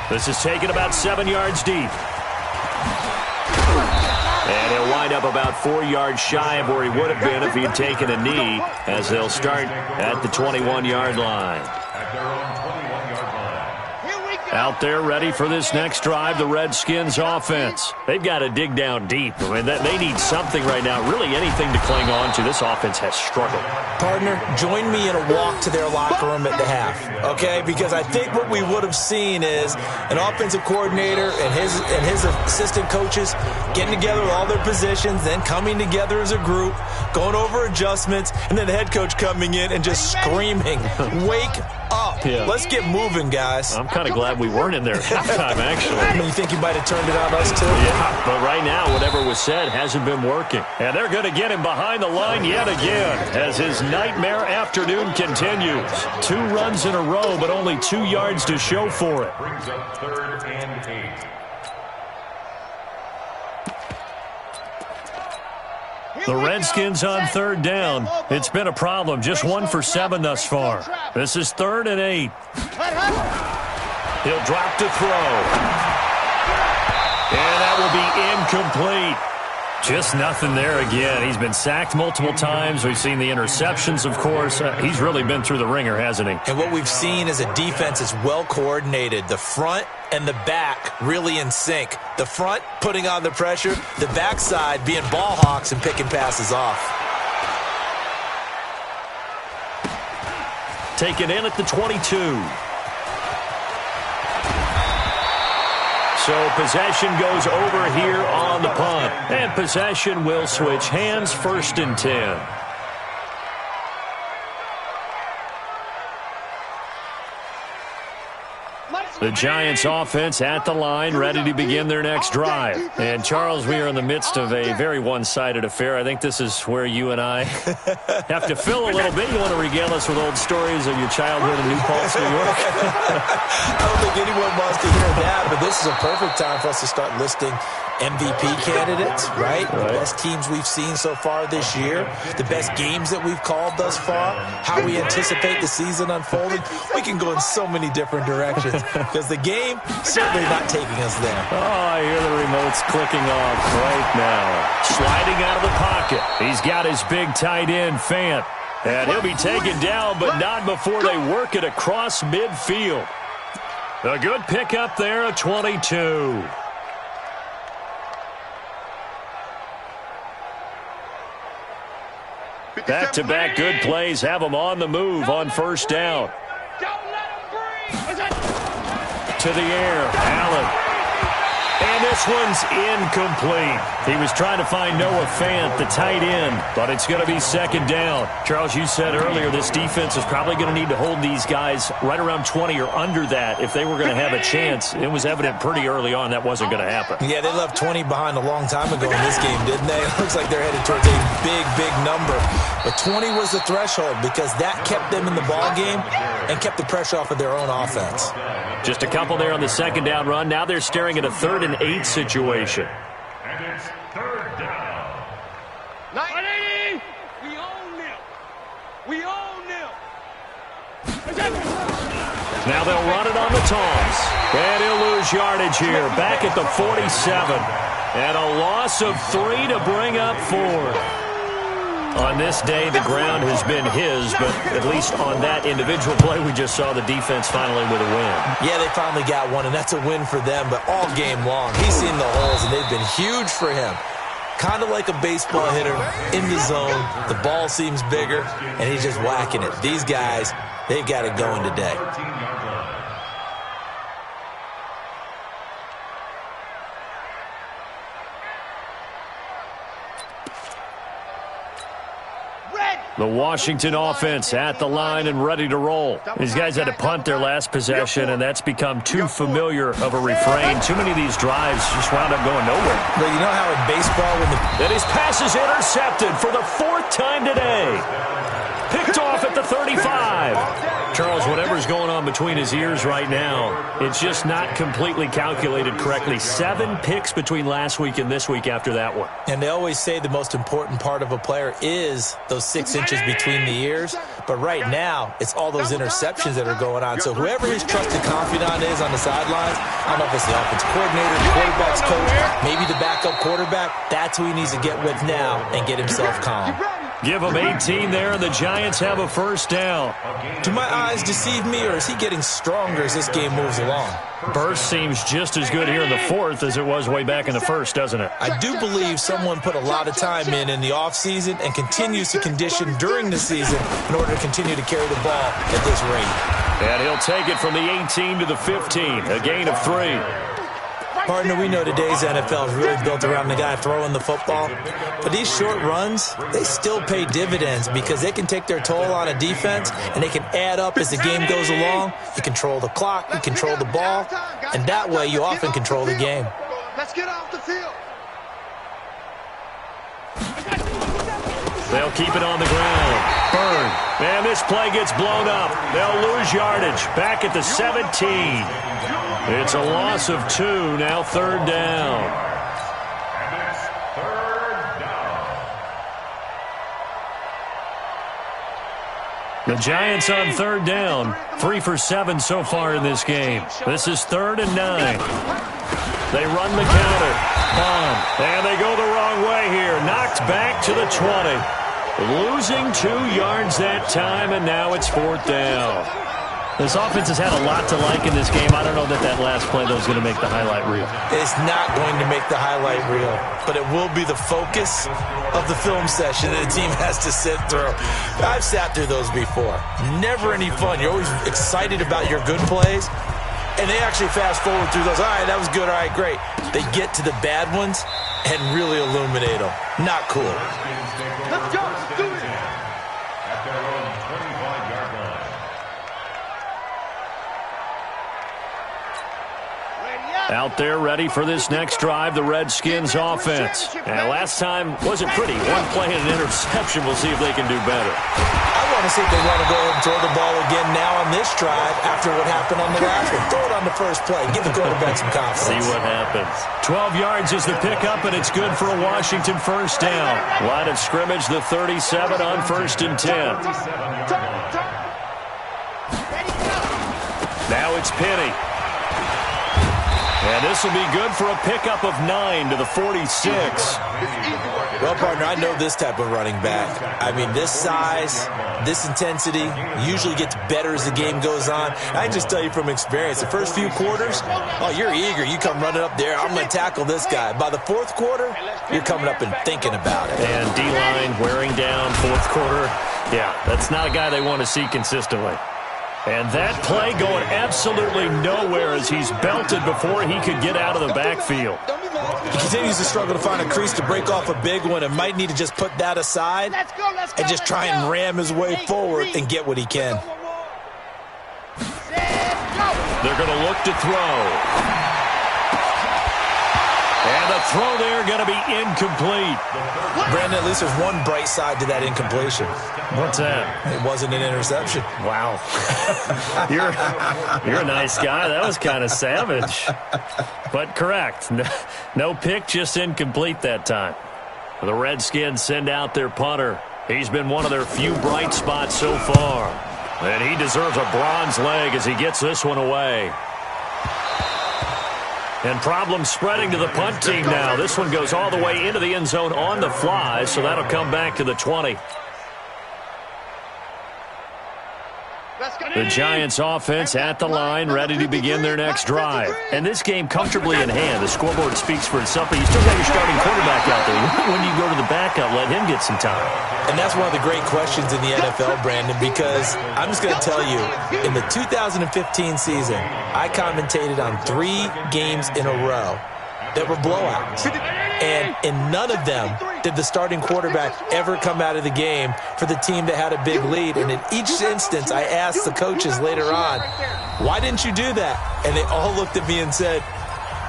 This is taken about 7 yards deep. And he'll wind up about 4 yards shy of where he would have been if he had taken a knee, as they'll start at the 21-yard line. At their own 21-yard line. Out there ready for this next drive, the Redskins offense. They've got to dig down deep. I mean, they need something right now, really anything to cling on to. This offense has struggled. Partner, join me in a walk to their locker room at the half, okay? Because I think what we would have seen is an offensive coordinator and his assistant coaches getting together with all their positions, then coming together as a group, going over adjustments, and then the head coach coming in and just screaming, "Wake up. Yeah. Let's get moving, guys." I'm kind of glad we weren't in there at halftime, actually. You think you might have turned it on us, too? Yeah, but right now, whatever was said hasn't been working. And they're going to get him behind the line yet again as his nightmare afternoon continues. 2 runs in a row, but only 2 yards to show for it. Brings up 3rd and 8. The Redskins on 3rd down. It's been a problem. Just 1 for 7 thus far. This is 3rd and 8. He'll drop to throw. And that will be incomplete. Just nothing there again. He's been sacked multiple times. We've seen the interceptions, of course. He's really been through the ringer, hasn't he? And what we've seen is a defense that's well coordinated. The front and the back really in sync. The front putting on the pressure, the backside being ball hawks and picking passes off. Taken in at the 22. So possession goes over here on the punt. And possession will switch hands, 1st and 10. The Giants offense at the line, ready to begin their next drive. And, Charles, we are in the midst of a very one-sided affair. I think this is where you and I have to fill a little bit. You want to regale us with old stories of your childhood in New Paltz, New York? I don't think anyone wants to hear that, but this is a perfect time for us to start listing MVP candidates, right? The best teams we've seen so far this year, the best games that we've called thus far, how we anticipate the season unfolding. We can go in so many different directions because the game certainly not taking us there. Oh, I hear the remotes clicking off right now. Sliding out of the pocket. He's got his big tight end, Fant. And he'll be taken down, but not before they work it across midfield. A good pickup there, a 22. Back-to-back good plays have them on the move on 1st down. To the air, Allen. And this one's incomplete. He was trying to find Noah Fant, the tight end, but it's going to be 2nd down. Charles, you said earlier this defense is probably going to need to hold these guys right around 20 or under that if they were going to have a chance. It was evident pretty early on that wasn't going to happen. Yeah, they left 20 behind a long time ago in this game, didn't they? It looks like they're headed towards a big, big number. But 20 was the threshold because that kept them in the ball game and kept the pressure off of their own offense. Just a couple there on the 2nd down run. Now they're staring at a 3rd and 8 situation. And it's 3rd down. 980. We own them. We own them. Now they'll run it on the toss. And he'll lose yardage here. Back at the 47. And a loss of 3 to bring up 4. On this day, the ground has been his, but at least on that individual play, we just saw the defense finally with a win. Yeah, they finally got one, and that's a win for them, but all game long, he's seen the holes, and they've been huge for him. Kind of like a baseball hitter in the zone. The ball seems bigger, and he's just whacking it. These guys, they've got it going today. The Washington offense at the line and ready to roll. These guys had to punt their last possession, and that's become too familiar of a refrain. Too many of these drives just wound up going nowhere. But you know how in baseball when And his pass is intercepted for the 4th time today. Picked off at the 35. Charles, whatever's going on between his ears right now, it's just not completely calculated correctly. 7 picks between last week and this week after that one. And they always say the most important part of a player is those 6 inches between the ears. But right now, it's all those interceptions that are going on. So whoever his trusted confidant is on the sidelines, I don't know if it's the offensive coordinator, the quarterback's coach, maybe the backup quarterback, that's who he needs to get with now and get himself calm. Give him 18 there, and the Giants have a first down. Do my eyes deceive me, or is he getting stronger as this game moves along? Burst seems just as good here in the 4th as it was way back in the 1st, doesn't it? I do believe someone put a lot of time in the offseason and continues to condition during the season in order to continue to carry the ball at this rate. And he'll take it from the 18 to the 15, a gain of 3. Partner, we know today's NFL is really built around the guy throwing the football. But these short runs, they still pay dividends because they can take their toll on a defense and they can add up as the game goes along. You control the clock, you control the ball, and that way you often control the game. Let's get off the field. They'll keep it on the ground. Burn. And this play gets blown up. They'll lose yardage. Back at the 17. It's a loss of 2, now 3rd down. And it's 3rd down. The Giants on 3rd down. 3 for 7 so far in this game. This is 3rd and 9. They run the counter. Bomb. And they go the wrong way here. Knocked back to the 20. Losing 2 yards that time, and now it's 4th down. This offense has had a lot to like in this game. I don't know that last play, though, is going to make the highlight reel. It's not going to make the highlight reel, but it will be the focus of the film session that the team has to sit through. I've sat through those before. Never any fun. You're always excited about your good plays, and they actually fast forward through those. All right, that was good. All right, great. They get to the bad ones and really illuminate them. Not cool. Let's go. Let's do it. At their own 25-yard line. Out there ready for this next drive, the Redskins offense. And last time wasn't pretty. 1 play and an interception. We'll see if they can do better. I want to see if they want to go ahead and throw the ball again now on this drive after what happened on the last one. Throw it on the first play. Give the quarterback some confidence. See what happens. 12 yards is the pickup, and it's good for a Washington first down. Line of scrimmage, the 37 on 1st and 10. Now it's Penny. And this will be good for a pickup of 9 to the 46. Well, partner, I know this type of running back. I mean, this size, this intensity usually gets better as the game goes on. I can just tell you from experience, the first few quarters, oh, you're eager. You come running up there, I'm going to tackle this guy. By the 4th quarter, you're coming up and thinking about it. And D-line wearing down 4th quarter. Yeah, that's not a guy they want to see consistently. And that play going absolutely nowhere as he's belted before he could get out of the backfield. He continues to struggle to find a crease to break off a big one and might need to just put that aside and just try and ram his way forward and get what he can. They're going to look to throw. And the throw there going to be incomplete. Brandon, at least there's one bright side to that incompletion. What's that? It wasn't an interception. Wow. You're a nice guy. That was kind of savage. But correct. No pick, just incomplete that time. The Redskins send out their punter. He's been one of their few bright spots so far. And he deserves a bronze leg as he gets this one away. And problems spreading to the punt team now. This one goes all the way into the end zone on the fly, so that'll come back to the 20. Let's go. The Giants offense at the line, ready to begin their next drive. And this game comfortably in hand. The scoreboard speaks for itself, but you still got your starting quarterback out there. When do you go to the backup, let him get some time? And that's one of the great questions in the NFL, Brandon, because I'm just going to tell you, in the 2015 season, I commentated on 3 games in a row that were blowouts. And in none of them did the starting quarterback ever come out of the game for the team that had a big lead. And in each instance, I asked the coaches later on, why didn't you do that? And they all looked at me and said,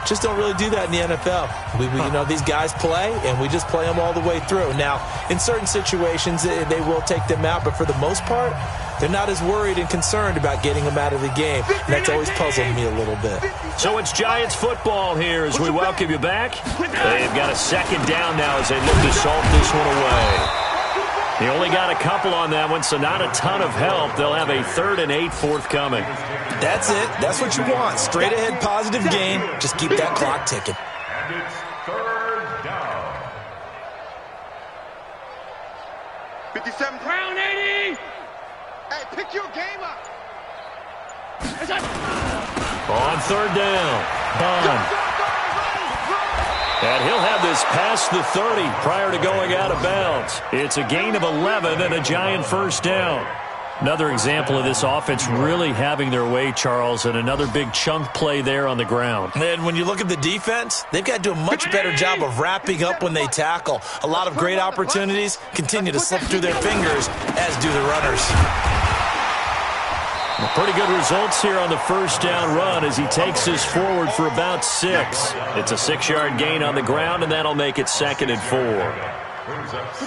just don't really do that in the NFL. You know, these guys play, and we just play them all the way through. Now, in certain situations, they will take them out, but for the most part, they're not as worried and concerned about getting them out of the game. And that's always puzzled me a little bit. So it's Giants football here as we welcome you back. They've got a second down now as they look to salt this one away. He only got a couple on that one, so not a ton of help. They'll have a 3rd and 8 forthcoming. That's it. That's what you want. Straight ahead positive game. Just keep that clock ticking. And it's 3rd down. 57. Round 80. Hey, pick your game up. On 3rd down, Bond. And he'll have this past the 30 prior to going out of bounds. It's a gain of 11 and a Giant first down. Another example of this offense really having their way, Charles, and another big chunk play there on the ground. And when you look at the defense, they've got to do a much better job of wrapping up when they tackle. A lot of great opportunities continue to slip through their fingers, as do the runners. Pretty good results here on the first down run as he takes this forward for about 6. It's a 6-yard gain on the ground, and that'll make it 2nd and 4.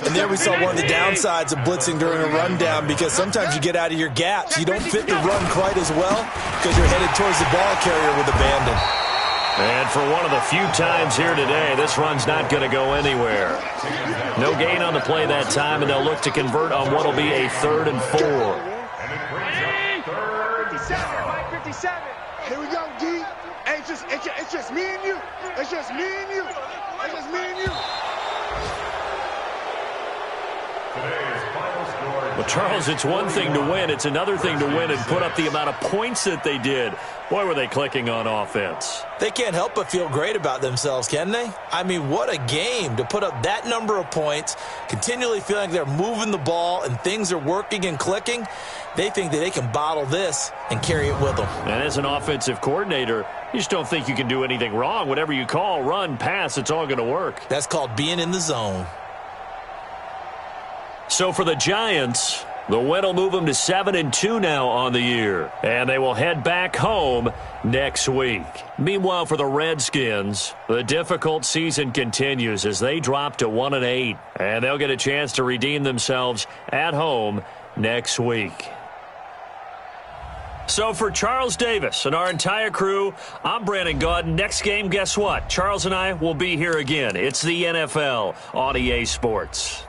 And there we saw one of the downsides of blitzing during a rundown, because sometimes you get out of your gaps. You don't fit the run quite as well because you're headed towards the ball carrier with abandon. And for one of the few times here today, this run's not going to go anywhere. No gain on the play that time, and they'll look to convert on what will be a 3rd and 4. 57. Here we go, D. Hey, it's just me and you. It's just me and you. It's just me and you. Today's final score. Well, Charles, it's one thing to win. It's another thing to win and put up the amount of points that they did. Boy, were they clicking on offense. They can't help but feel great about themselves, can they? I mean, what a game to put up that number of points, continually feeling like they're moving the ball and things are working and clicking. They think that they can bottle this and carry it with them. And as an offensive coordinator, you just don't think you can do anything wrong. Whatever you call, run, pass, it's all going to work. That's called being in the zone. So for the Giants, the win will move them to 7-2 now on the year. And they will head back home next week. Meanwhile, for the Redskins, the difficult season continues as they drop to 1-8. And they'll get a chance to redeem themselves at home next week. So for Charles Davis and our entire crew, I'm Brandon Gaudin. Next game, guess what? Charles and I will be here again. It's the NFL on EA Sports.